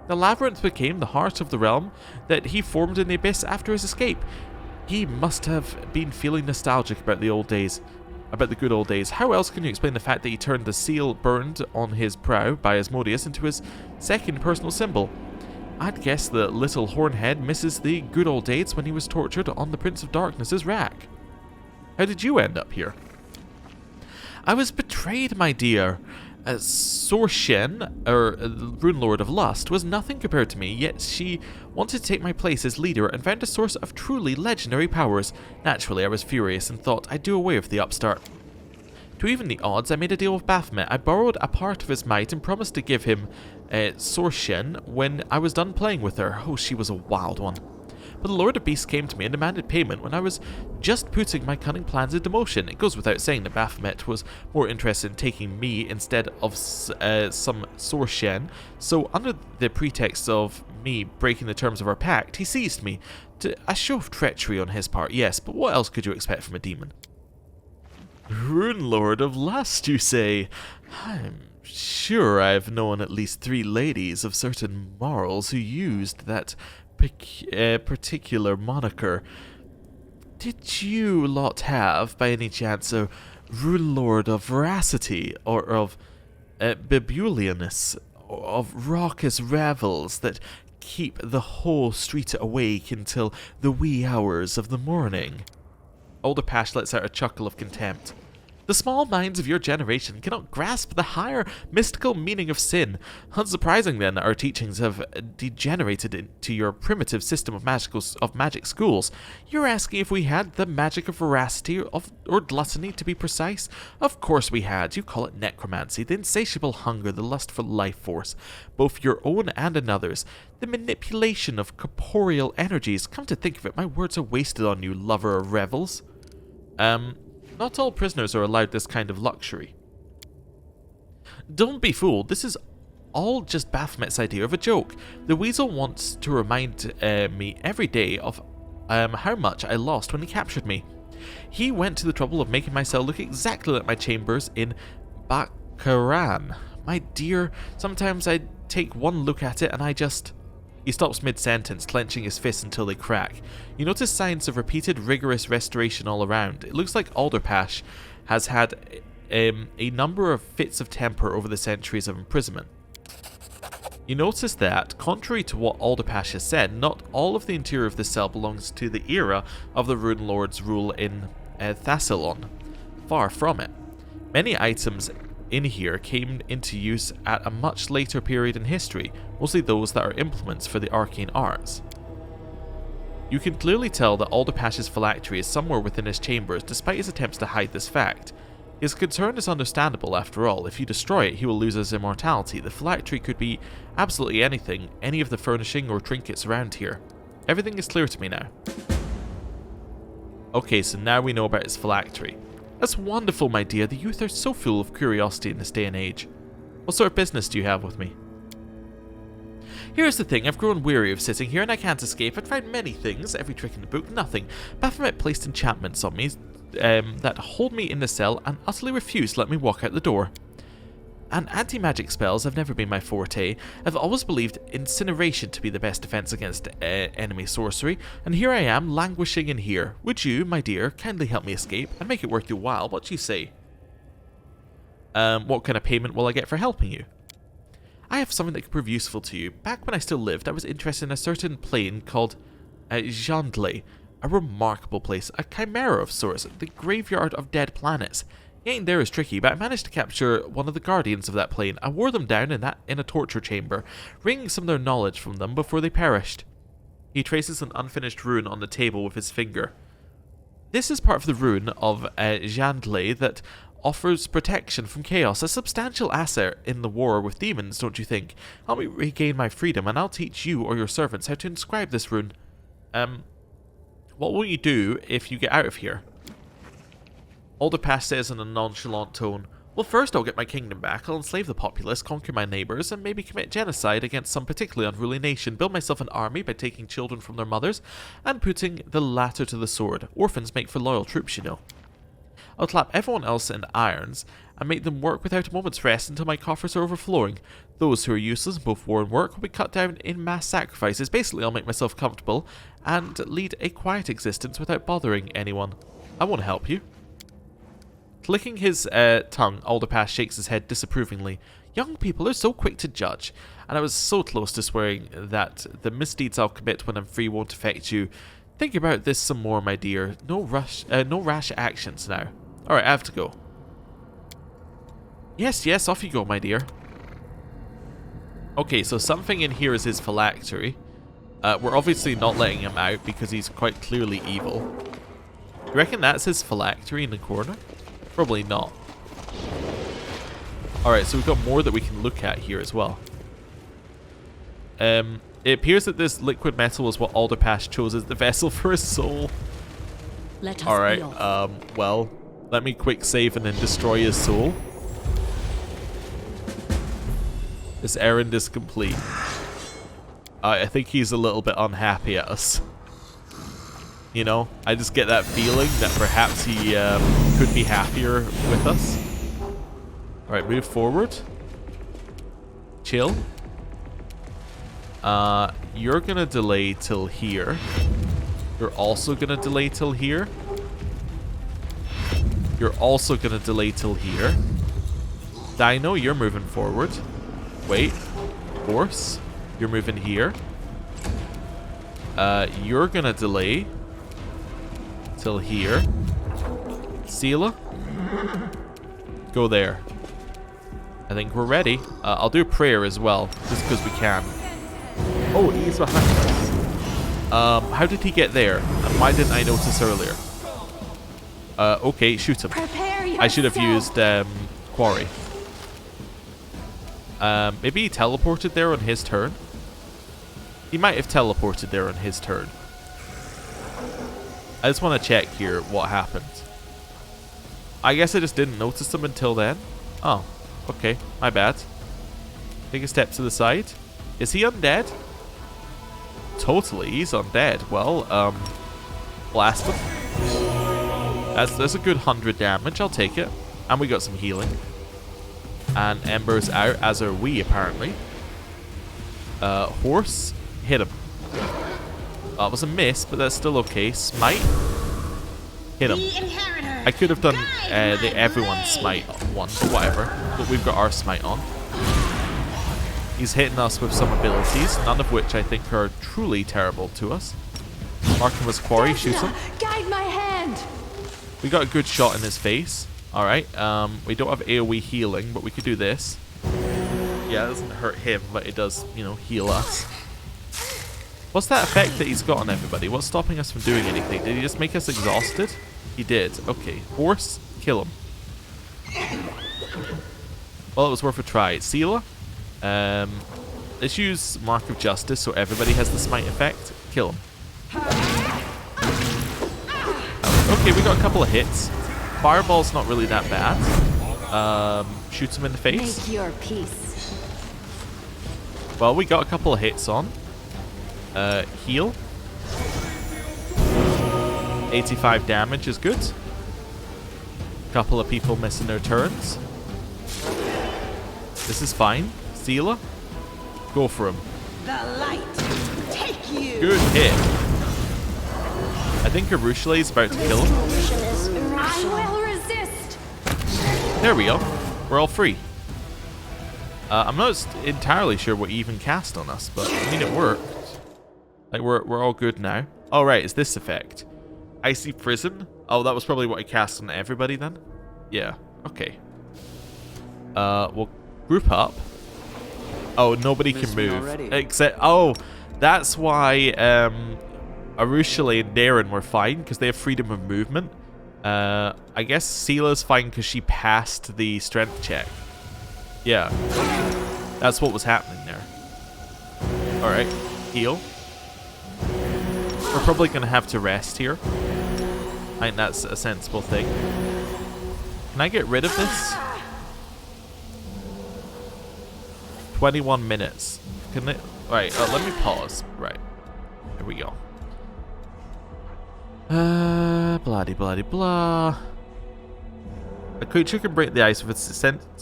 The labyrinth became the heart of the realm that he formed in the abyss after his escape. He must have been feeling nostalgic about the old days, about the good old days. How else can you explain the fact that he turned the seal burned on his brow by Asmodeus into his second personal symbol? I'd guess the little hornhead misses the good old days when he was tortured on the Prince of Darkness's rack. How did you end up here? I was betrayed, my dear. Sorshen, or Rune Lord of Lust, was nothing compared to me, yet she wanted to take my place as leader and found a source of truly legendary powers. Naturally, I was furious and thought I'd do away with the upstart. To even the odds, I made a deal with Baphomet. I borrowed a part of his might and promised to give him Sorshen when I was done playing with her. Oh, she was a wild one. But the Lord of Beasts came to me and demanded payment when I was just putting my cunning plans into motion. It goes without saying that Baphomet was more interested in taking me instead of some Sorshen, so under the pretext of me breaking the terms of our pact, he seized me. A show of treachery on his part, yes, but what else could you expect from a demon? Rune Lord of Lust, you say? I'm sure I've known at least 3 ladies of certain morals who used that particular moniker. Did you lot have, by any chance, a Rune Lord of Veracity, or of Bibuliousness, or of raucous revels that keep the whole street awake until the wee hours of the morning? Alderpash lets out a chuckle of contempt. The small minds of your generation cannot grasp the higher mystical meaning of sin. Unsurprising, then, our teachings have degenerated into your primitive system of magic schools. You're asking if we had the magic of veracity, or gluttony, to be precise? Of course we had. You call it necromancy, the insatiable hunger, the lust for life force, both your own and another's, the manipulation of corporeal energies. Come to think of it, my words are wasted on you, lover of revels. Not all prisoners are allowed this kind of luxury. Don't be fooled, this is all just Baphomet's idea of a joke. The weasel wants to remind me every day of how much I lost when he captured me. He went to the trouble of making my cell look exactly like my chambers in Baccaran. My dear, sometimes I take one look at it and I just... He stops mid-sentence, clenching his fists until they crack. You notice signs of repeated, rigorous restoration all around. It looks like Alderpash has had a number of fits of temper over the centuries of imprisonment. You notice that, contrary to what Alderpash has said, not all of the interior of the cell belongs to the era of the Rune Lord's rule in Thassilon. Far from it. Many items in here came into use at a much later period in history, mostly those that are implements for the arcane arts. You can clearly tell that Alderpash's phylactery is somewhere within his chambers, despite his attempts to hide this fact. His concern is understandable, after all. If you destroy it, he will lose his immortality. The phylactery could be absolutely anything, any of the furnishing or trinkets around here. Everything is clear to me now. Okay, so now we know about his phylactery. That's wonderful, my dear. The youth are so full of curiosity in this day and age. What sort of business do you have with me? Here's the thing, I've grown weary of sitting here and I can't escape. I've tried many things, every trick in the book, nothing. Baphomet placed enchantments on me that hold me in the cell and utterly refused to let me walk out the door. And anti-magic spells have never been my forte. I've always believed incineration to be the best defense against enemy sorcery, and here I am languishing in here. Would you, my dear, kindly help me escape and make it worth your while? What do you say? What kind of payment will I get for helping you? I have something that could prove useful to you. Back when I still lived, I was interested in a certain plane called Jandle, a remarkable place, a chimera of sorts, the graveyard of dead planets. Getting there is tricky, but I managed to capture one of the guardians of that plane. I wore them down in a torture chamber, wringing some of their knowledge from them before they perished. He traces an unfinished rune on the table with his finger. This is part of the rune of Jandle that offers protection from chaos, a substantial asset in the war with demons, don't you think? Help me regain my freedom, and I'll teach you or your servants how to inscribe this rune. What will you do if you get out of here? Alderpash says in a nonchalant tone, well, first I'll get my kingdom back, I'll enslave the populace, conquer my neighbours, and maybe commit genocide against some particularly unruly nation, build myself an army by taking children from their mothers, and putting the latter to the sword. Orphans make for loyal troops, you know. I'll clap everyone else in irons, and make them work without a moment's rest until my coffers are overflowing. Those who are useless in both war and work will be cut down in mass sacrifices. Basically, I'll make myself comfortable, and lead a quiet existence without bothering anyone. I want to help you. Licking his tongue, Alderpash shakes his head disapprovingly. Young people are so quick to judge, and I was so close to swearing that the misdeeds I'll commit when I'm free won't affect you. Think about this some more, my dear. No rash actions now. Alright, I have to go. Yes, off you go, my dear. Okay, so something in here is his phylactery. We're obviously not letting him out because he's quite clearly evil. You reckon that's his phylactery in the corner? Probably not. Alright, so we've got more that we can look at here as well. It appears that this liquid metal is what Alderpash chose as the vessel for his soul. Alright, well, let me quick save and then destroy his soul. This errand is complete. I think he's a little bit unhappy at us. You know, I just get that feeling that perhaps he could be happier with us. Alright, move forward. Chill. You're gonna delay till here. You're also gonna delay till here. You're also gonna delay till here. Dino, you're moving forward. Wait. Horse, you're moving here. You're gonna delay till here. Seela, go there. I think we're ready. I'll do prayer as well, just because we can. Oh, he's behind us. How did he get there? And why didn't I notice earlier? Okay, shoot him. I should have used Quarry. Maybe he teleported there on his turn? He might have teleported there on his turn. I just want to check here what happened. I guess I just didn't notice him until then. Oh, okay, my bad. Take a step to the side. Is he undead? Totally, he's undead. Well, blast him. That's a good 100 damage, I'll take it. And we got some healing. And Ember's out, as are we, apparently. Horse, hit him. That was a miss, but that's still okay. Smite, hit him. I could have done the everyone smite one, but whatever. But we've got our smite on. He's hitting us with some abilities, none of which I think are truly terrible to us. Mark him with Quarry, shoot him. Guide my hand. We got a good shot in his face. Alright, we don't have AoE healing, but we could do this. Yeah, it doesn't hurt him, but it does, you know, heal us. What's that effect that he's got on everybody? What's stopping us from doing anything? Did he just make us exhausted? He did. Okay. Horse, kill him. Well, it was worth a try. Seela, let's use Mark of Justice so everybody has the smite effect. Kill him. Okay, we got a couple of hits. Fireball's not really that bad. Shoots him in the face. Make your peace. Well, we got a couple of hits on. Heal. 85 damage is good. Couple of people missing their turns. This is fine. Sealer, go for him. The light, take you. Good hit. I think Arushale is about to kill him. I will resist. There we go. We're all free. I'm not entirely sure what he even cast on us, but I mean it worked. Like we're all good now. Oh right, it's this effect. Icy Prison. Oh, that was probably what I cast on everybody then. Yeah. Okay. We'll group up. Oh, nobody can move except. Oh, that's why Arushale and Darren were fine because they have freedom of movement. I guess Seela's fine because she passed the strength check. Yeah, that's what was happening there. All right, heal. We're probably gonna have to rest here. I think that's a sensible thing. Can I get rid of this? 21 minutes. Can it? Right, let me pause. Right, here we go. Blah blah blah. A creature can break the ice with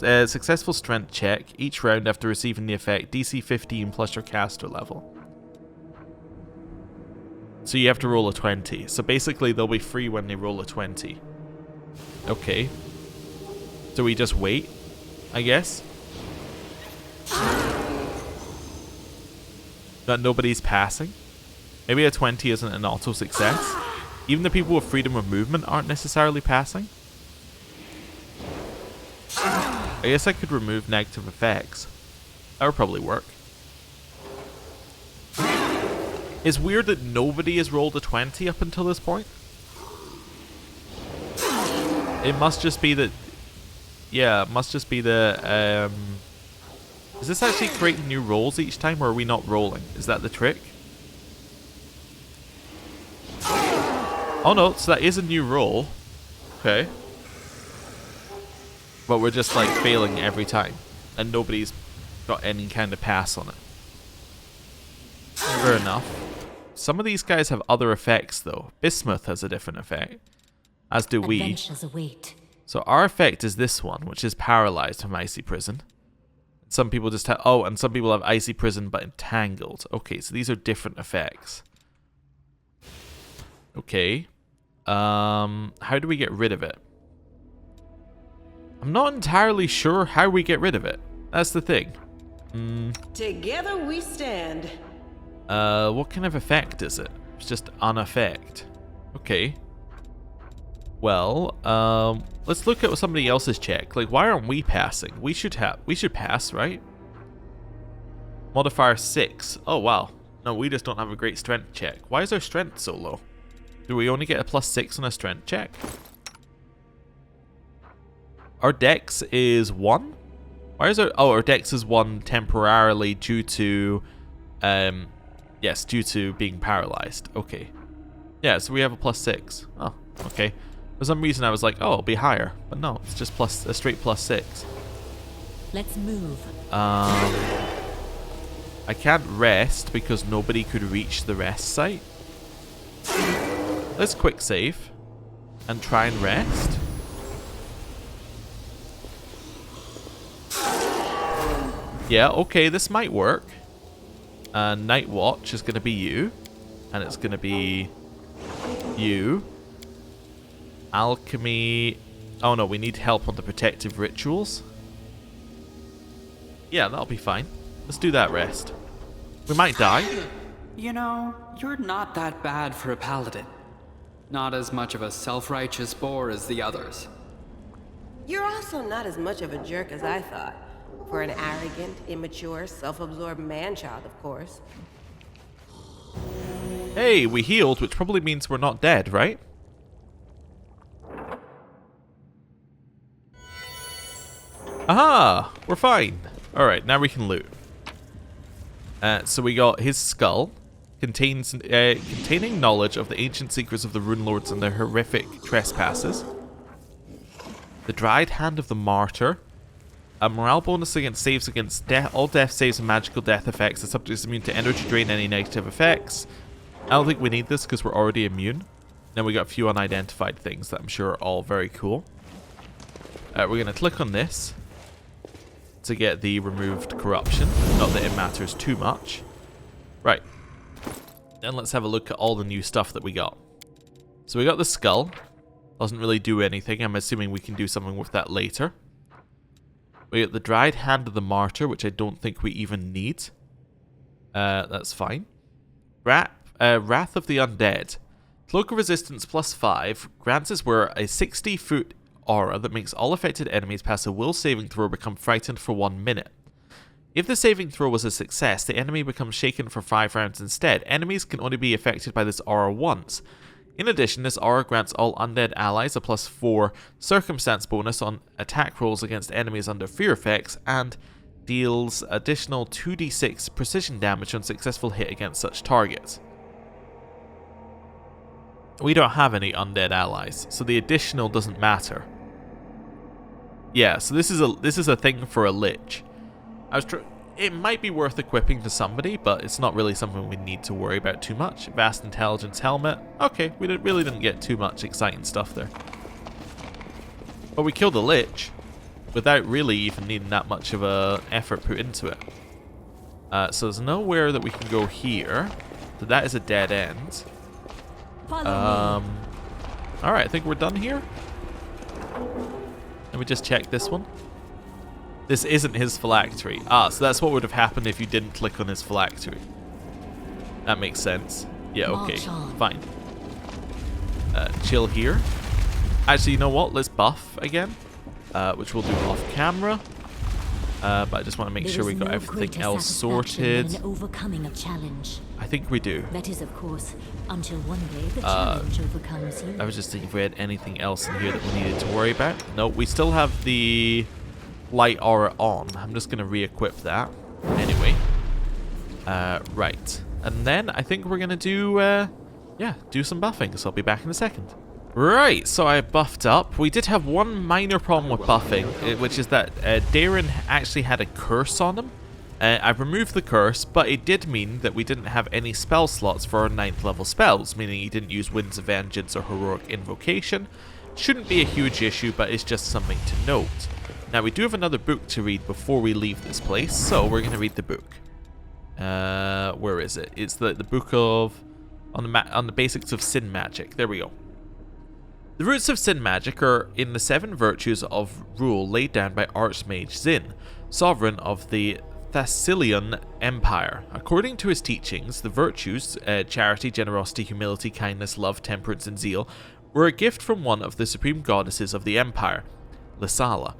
a successful strength check each round after receiving the effect DC 15 plus your caster level. So you have to roll a 20. So basically they'll be free when they roll a 20. Okay. So we just wait, I guess. That nobody's passing. Maybe a 20 isn't an auto success. Even the people with freedom of movement aren't necessarily passing. I guess I could remove negative effects. That would probably work. It's weird that nobody has rolled a 20 up until this point. It must just be that... Yeah, it must just be the... Is this actually creating new rolls each time, or are we not rolling? Is that the trick? Oh no, so that is a new roll. Okay. But we're just like failing every time. And nobody's got any kind of pass on it. Fair enough. Some of these guys have other effects though. Bismuth has a different effect. As do we. Adventures await. So our effect is this one, which is paralyzed from Icy Prison. Some people just have... Oh, and some people have Icy Prison but entangled. Okay, so these are different effects. Okay. How do we get rid of it? I'm not entirely sure how we get rid of it. That's the thing. Together we stand. What kind of effect is it? It's just an effect. Okay. Well, let's look at somebody else's check. Like, why aren't we passing? We should pass, right? Modifier 6. Oh, wow. No, we just don't have a great strength check. Why is our strength so low? Do we only get a +6 on a strength check? Our dex is 1? Why is our... Oh, our dex is 1 temporarily due to... Yes, due to being paralyzed. Okay. Yeah, so we have a +6. Oh, okay. For some reason I was like, oh, it'll be higher. But no, it's just a straight +6. Let's move. I can't rest because nobody could reach the rest site. Let's quick save and try and rest. Yeah, okay, this might work. Night Watch is going to be you. And it's going to be you. Alchemy. Oh no, we need help on the protective rituals. Yeah, that'll be fine. Let's do that rest. We might die. You know, you're not that bad for a paladin. Not as much of a self-righteous bore as the others. You're also not as much of a jerk as I thought. For an arrogant, immature, self-absorbed man-child, of course. Hey, we healed, which probably means we're not dead, right? Aha! We're fine. Alright, now we can loot. So we got his skull. Containing knowledge of the ancient secrets of the Rune Lords and their horrific trespasses. The dried hand of the martyr. A morale bonus against saves against death. All death saves and magical death effects. The subject is immune to energy drain, any negative effects. I don't think we need this because we're already immune. Then we got a few unidentified things that I'm sure are all very cool. We're going to click on this. to get the removed corruption. Not that it matters too much. Right. Then let's have a look at all the new stuff that we got. So we got the skull. Doesn't really do anything. I'm assuming we can do something with that later. We got the dried hand of the martyr, which I don't think we even need. That's fine. Wrath of the undead. Cloak of resistance +5 grants us wearer a 60-foot aura that makes all affected enemies pass a will saving throw or become frightened for 1 minute. If the saving throw was a success, the enemy becomes shaken for 5 rounds instead. Enemies can only be affected by this aura once. In addition, this aura grants all undead allies a +4 circumstance bonus on attack rolls against enemies under fear effects, and deals additional 2d6 precision damage on successful hit against such targets. We don't have any undead allies, so the additional doesn't matter. Yeah, so this is a thing for a lich. It might be worth equipping to somebody, but it's not really something we need to worry about too much. Vast Intelligence Helmet. Okay, we really didn't get too much exciting stuff there. But we killed a lich without really even needing that much of a effort put into it. So there's nowhere that we can go here. So that is a dead end. Alright, I think we're done here. Let me just check this one. This isn't his phylactery. Ah, so that's what would have happened if you didn't click on his phylactery. That makes sense. Yeah, okay, fine. Chill here. Actually, you know what? Let's buff again, which we'll do off camera. But I just want to make sure we got everything else sorted. Overcoming a challenge. I think we do. That is, of course, until one day the challenge overcomes you. I was just thinking if we had anything else in here that we needed to worry about. No, we still have the light aura on. I'm just going to re-equip that. Anyway. Right. And then I think we're going to do, do some buffing. So I'll be back in a second. Right, so I buffed up. We did have one minor problem with buffing, which is that Darren actually had a curse on him. I've removed the curse, but it did mean that we didn't have any spell slots for our 9th level spells, meaning he didn't use Winds of Vengeance or Heroic Invocation. Shouldn't be a huge issue, but it's just something to note. Now, we do have another book to read before we leave this place, so we're going to read the book. Where is it? It's the book of... on the basics of sin magic. There we go. The roots of sin magic are in the 7 virtues of rule laid down by Archmage Zin, sovereign of the Thessalian Empire. According to his teachings, the virtues, charity, generosity, humility, kindness, love, temperance, and zeal, were a gift from one of the supreme goddesses of the empire, Lysala.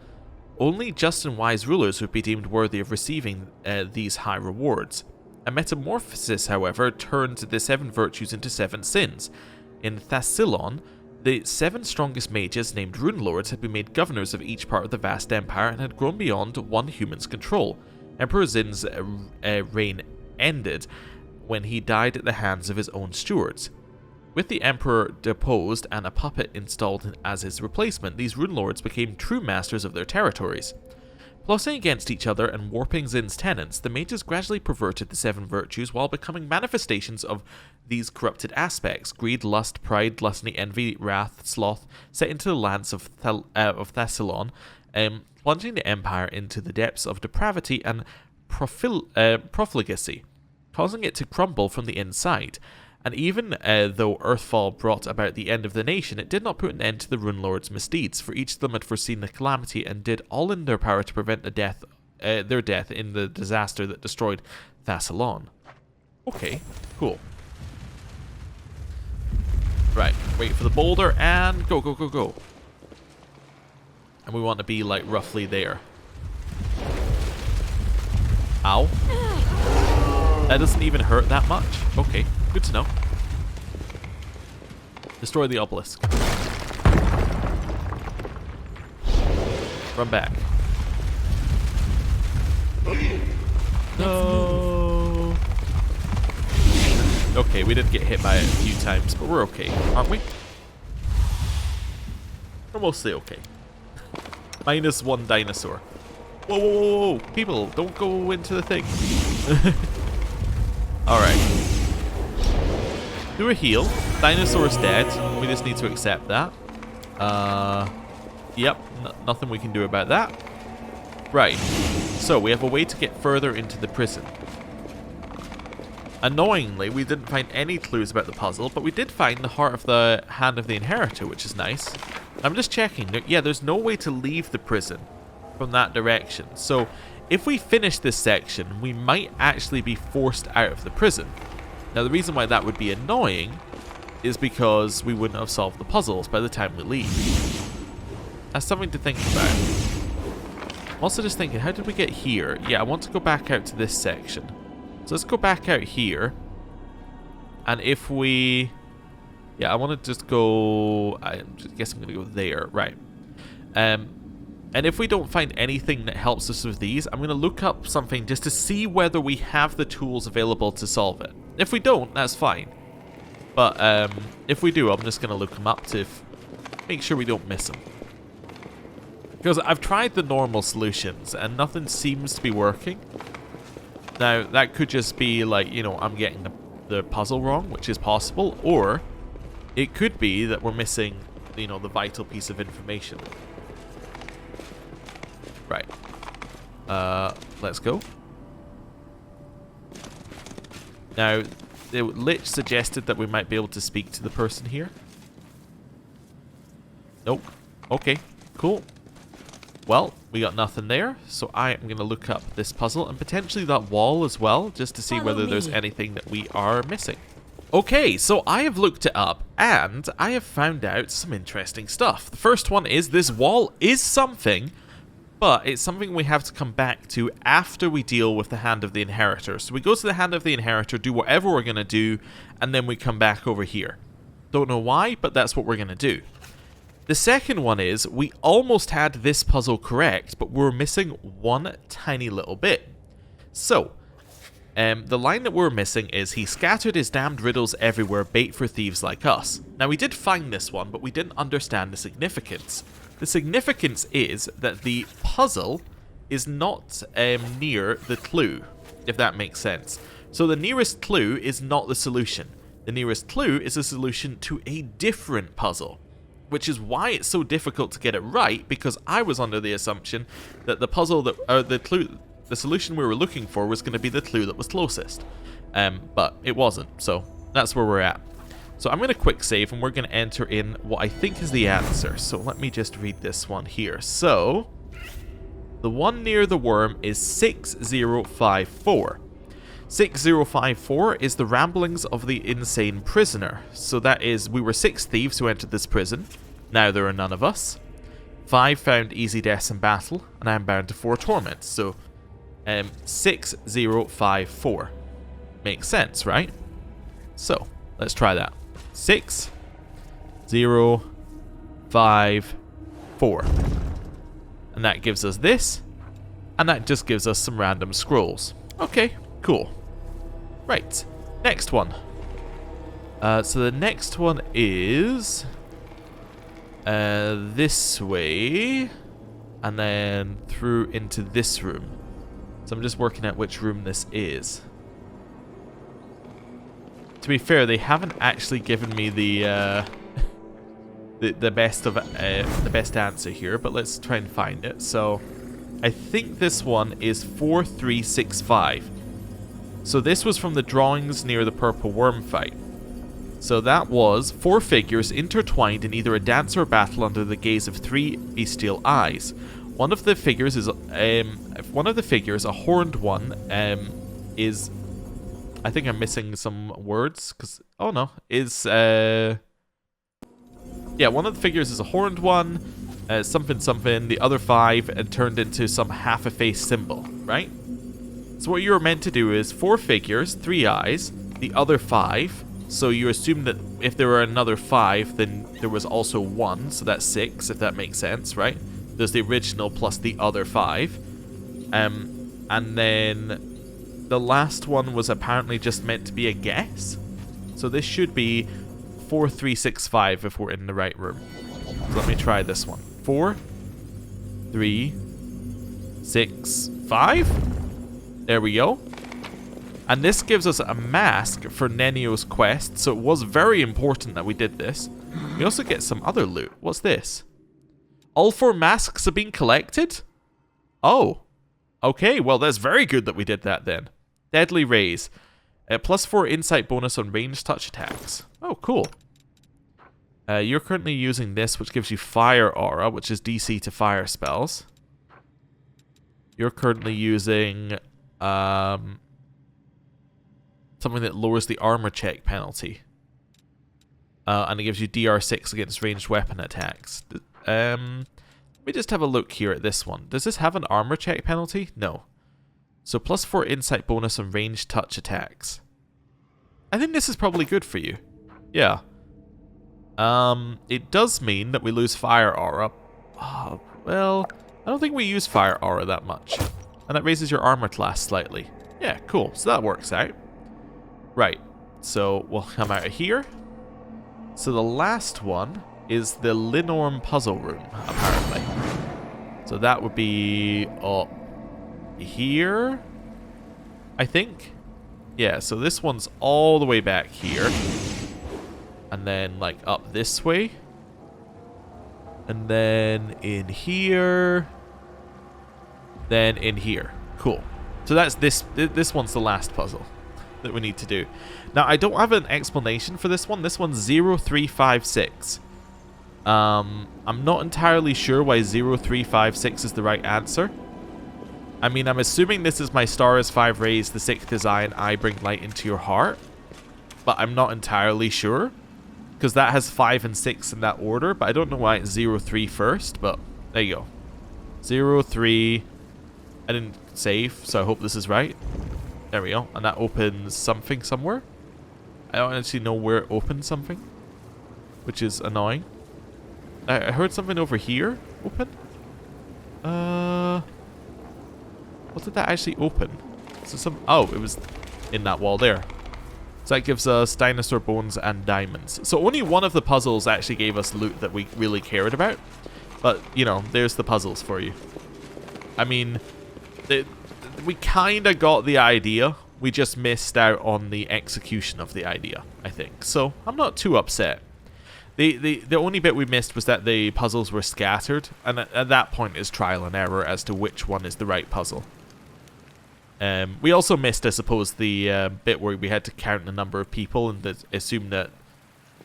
Only just and wise rulers would be deemed worthy of receiving these high rewards. A metamorphosis, however, turned the 7 virtues into 7 sins. In Thassilon, the 7 strongest mages, named Rune Lords, had been made governors of each part of the vast empire and had grown beyond one human's control. Emperor Zin's reign ended when he died at the hands of his own stewards. With the emperor deposed and a puppet installed as his replacement, these Rune Lords became true masters of their territories. Plotting against each other and warping Zin's tenets, the mages gradually perverted the 7 virtues while becoming manifestations of these corrupted aspects: greed, lust, pride, gluttony, envy, wrath, sloth, set into the lands of Thassilon, plunging the empire into the depths of depravity and profligacy, causing it to crumble from the inside. And even though Earthfall brought about the end of the nation, it did not put an end to the Rune Lords' misdeeds, for each of them had foreseen the calamity and did all in their power to prevent their death in the disaster that destroyed Thassilon. Okay, cool. Right, wait for the boulder and go, go, go, go. And we want to be like roughly there. Ow. That doesn't even hurt that much. Okay, good to know. Destroy the obelisk. Run back. No. Okay, we didn't get hit by it a few times, but we're okay, aren't we? We're mostly okay. Minus 1 dinosaur. Whoa, whoa, whoa, whoa. People, don't go into the thing. Alright. Do a heal. Dinosaur's dead. We just need to accept that. Yep. Nothing we can do about that. Right. So, we have a way to get further into the prison. Annoyingly, we didn't find any clues about the puzzle, but we did find the heart of the Hand of the Inheritor, which is nice. I'm just checking. Yeah, there's no way to leave the prison from that direction. So, if we finish this section, we might actually be forced out of the prison. Now, the reason why that would be annoying is because we wouldn't have solved the puzzles by the time we leave. That's something to think about. I'm also just thinking, how did we get here? Yeah, I want to go back out to this section. So let's go back out here. And if we... Yeah, I want to just go... I guess I'm going to go there. Right. And if we don't find anything that helps us with these, I'm going to look up something just to see whether we have the tools available to solve it. If we don't, that's fine. But if we do, I'm just going to look them up to make sure we don't miss them. Because I've tried the normal solutions and nothing seems to be working. Now, that could just be like, you know, I'm getting the puzzle wrong, which is possible. Or it could be that we're missing, you know, the vital piece of information. Right. Let's go. Now, the lich suggested that we might be able to speak to the person here. Nope. Okay, cool. Well, we got nothing there, so I am going to look up this puzzle and potentially that wall as well, just to see whether there's anything that we are missing. Okay, so I have looked it up, and I have found out some interesting stuff. The first one is this wall is something, but it's something we have to come back to after we deal with the Hand of the Inheritor. So we go to the Hand of the Inheritor, do whatever we're going to do, and then we come back over here. Don't know why, but that's what we're going to do. The second one is, we almost had this puzzle correct, but we're missing one tiny little bit. So, the line that we're missing is, he scattered his damned riddles everywhere, bait for thieves like us. Now, we did find this one, but we didn't understand the significance. The significance is that the puzzle is not near the clue, if that makes sense. So the nearest clue is not the solution. The nearest clue is a solution to a different puzzle, which is why it's so difficult to get it right, because I was under the assumption that the puzzle that, the solution we were looking for was going to be the clue that was closest. But it wasn't, so that's where we're at. So I'm going to quick save and we're going to enter in what I think is the answer. So let me just read this one here. So the one near the worm is 6054. 6054 is the ramblings of the insane prisoner. So that is, we were 6 thieves who entered this prison. Now there are none of us. 5 found easy deaths in battle, and I am bound to 4 torments. So 6054 makes sense, right? So let's try that. 6054, and that gives us this, and that just gives us some random scrolls. Okay, cool. Right, next one. So the next one is this way, and then through into this room. So I'm just working out which room this is. To be fair, they haven't actually given me the best answer here, but let's try and find it. So I think this one is 4365. So this was from the drawings near the purple worm fight. So that was 4 figures intertwined in either a dance or battle under the gaze of 3 bestial eyes. One of the figures is a horned one, is, I think I'm missing some words, because, oh no, is, yeah, one of the figures is a horned one, something something, the other 5 turned into some half a face symbol, right? So what you're meant to do is 4 figures, 3 eyes, the other 5, so you assume that if there were another 5, then there was also 1, so that's 6, if that makes sense, right? There's the original plus the other 5, and then the last one was apparently just meant to be a guess. So this should be 4365 if we're in the right room. So let me try this one. 4, 3, 6, 5. There we go. And this gives us a mask for Nenio's quest, so it was very important that we did this. We also get some other loot. What's this? All 4 masks have been collected? Oh. Okay, well, that's very good that we did that then. Deadly Rays. +4 insight bonus on ranged touch attacks. Oh, cool. You're currently using this, which gives you Fire Aura, which is DC to fire spells. You're currently using something that lowers the armor check penalty. And it gives you DR6 against ranged weapon attacks. Let me just have a look here at this one. Does this have an armor check penalty? No. So +4 insight bonus on ranged touch attacks. I think this is probably good for you. Yeah. It does mean that we lose Fire Aura. Oh, well, I don't think we use Fire Aura that much. And that raises your armor class slightly. Yeah, cool. So that works out. Right. So we'll come out of here. So the last one is the Linorm puzzle room, apparently. So that would be up here, I think. Yeah, so this one's all the way back here. And then, like, up this way. And then in here. Then in here. Cool. So that's this one's the last puzzle that we need to do. Now, I don't have an explanation for this one. This one's 0356. I'm not entirely sure why 0356 is the right answer. I mean, I'm assuming this is my star is 5 rays, the 6th design, I bring light into your heart. But I'm not entirely sure. Because that has 5 and 6 in that order. But I don't know why it's 03 first. But there you go. 03. I didn't save, so I hope this is right. There we go. And that opens something somewhere. I don't actually know where it opens something. Which is annoying. I heard something over here open. What did that actually open? So oh, it was in that wall there. So that gives us dinosaur bones and diamonds. So only one of the puzzles actually gave us loot that we really cared about. But, you know, there's the puzzles for you. I mean, we kind of got the idea. We just missed out on the execution of the idea, I think. So I'm not too upset. The only bit we missed was that the puzzles were scattered. And at that point is trial and error as to which one is the right puzzle. We also missed, I suppose, the bit where we had to count the number of people and assume that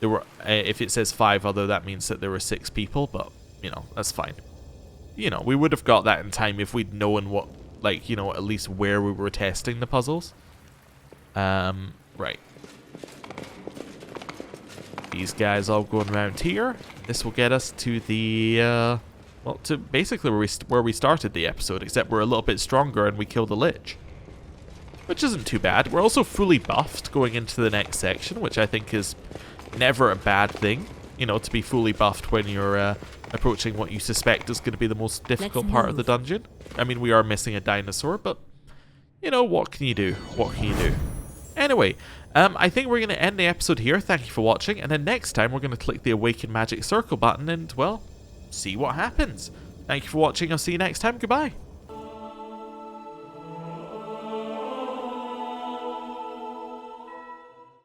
there were, if it says 5 other, that means that there were 6 people, but, you know, that's fine. You know, we would have got that in time if we'd known what, like, you know, at least where we were testing the puzzles. Right. These guys all going around here. This will get us to the, well, to basically where we started the episode, except we're a little bit stronger and we kill the lich. Which isn't too bad. We're also fully buffed going into the next section, which I think is never a bad thing. You know, to be fully buffed when you're approaching what you suspect is going to be the most difficult part of the dungeon. I mean, we are missing a dinosaur, but, you know, what can you do? What can you do? Anyway, I think we're going to end the episode here. Thank you for watching. And then next time, we're going to click the Awaken Magic Circle button and, well, see what happens. Thank you for watching. I'll see you next time. Goodbye.